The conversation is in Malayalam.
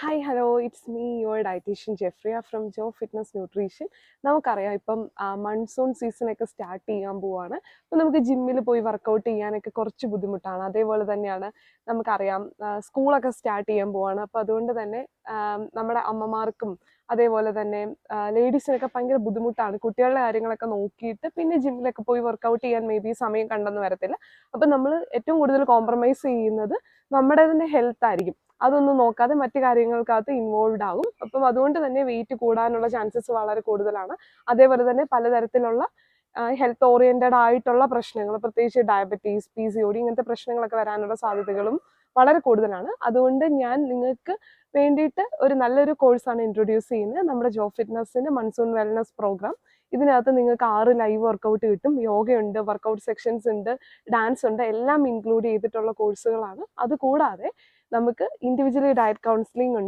Hi hello it's me your dietitian Jefriya from Jo Fitness Nutrition. നമുക്കറിയാം ഇപ്പം മൺസൂൺ സീസണൊക്കെ സ്റ്റാർട്ട് ചെയ്യാൻ പോവാണ്. അപ്പം നമുക്ക് ജിമ്മിൽ പോയി വർക്കൗട്ട് ചെയ്യാനൊക്കെ കുറച്ച് ബുദ്ധിമുട്ടാണ്. അതേപോലെ തന്നെയാണ് നമുക്കറിയാം സ്കൂളൊക്കെ സ്റ്റാർട്ട് ചെയ്യാൻ പോവാണ്. അപ്പോൾ അതുകൊണ്ട് തന്നെ നമ്മുടെ അമ്മമാർക്കും അതേപോലെ തന്നെ ലേഡീസിനൊക്കെ ഭയങ്കര ബുദ്ധിമുട്ടാണ് കുട്ടികളുടെ കാര്യങ്ങളൊക്കെ നോക്കിയിട്ട് പിന്നെ ജിമ്മിലൊക്കെ പോയി വർക്കൗട്ട് ചെയ്യാൻ മേ ബി സമയം കണ്ടെന്ന് വരത്തില്ല. അപ്പം നമ്മൾ ഏറ്റവും കൂടുതൽ കോംപ്രമൈസ് ചെയ്യുന്നത് നമ്മുടെ തന്നെ ഹെൽത്ത് ആയിരിക്കും. അതൊന്നും നോക്കാതെ മറ്റു കാര്യങ്ങൾക്കകത്ത് ഇൻവോൾവ് ആകും. അപ്പം അതുകൊണ്ട് തന്നെ വെയിറ്റ് കൂടാനുള്ള ചാൻസസ് വളരെ കൂടുതലാണ്. അതേപോലെ തന്നെ പലതരത്തിലുള്ള ഹെൽത്ത് ഓറിയന്റഡ് ആയിട്ടുള്ള പ്രശ്നങ്ങൾ, പ്രത്യേകിച്ച് ഡയബറ്റീസ്, PCOD ഇങ്ങനത്തെ പ്രശ്നങ്ങളൊക്കെ വരാനുള്ള സാധ്യതകളും വളരെ കൂടുതലാണ്. അതുകൊണ്ട് ഞാൻ നിങ്ങൾക്ക് വേണ്ടിയിട്ട് ഒരു നല്ലൊരു കോഴ്സാണ് ഇൻട്രൊഡ്യൂസ് ചെയ്യുന്നത്, നമ്മുടെ ജോ ഫിറ്റ്നസിന്റെ മൺസൂൺ വെൽനസ് പ്രോഗ്രാം. ഇതിനകത്ത് നിങ്ങൾക്ക് 6 ലൈവ് വർക്കൗട്ട് കിട്ടും. യോഗയുണ്ട്, വർക്കൗട്ട് സെക്ഷൻസ് ഉണ്ട്, ഡാൻസ് ഉണ്ട്, എല്ലാം ഇൻക്ലൂഡ് ചെയ്തിട്ടുള്ള കോഴ്സുകളാണ്. അതുകൂടാതെ നമുക്ക് ഇൻഡിവിജ്വലി ഡയറ്റ് കൗൺസിലിംഗ് ഉണ്ട്.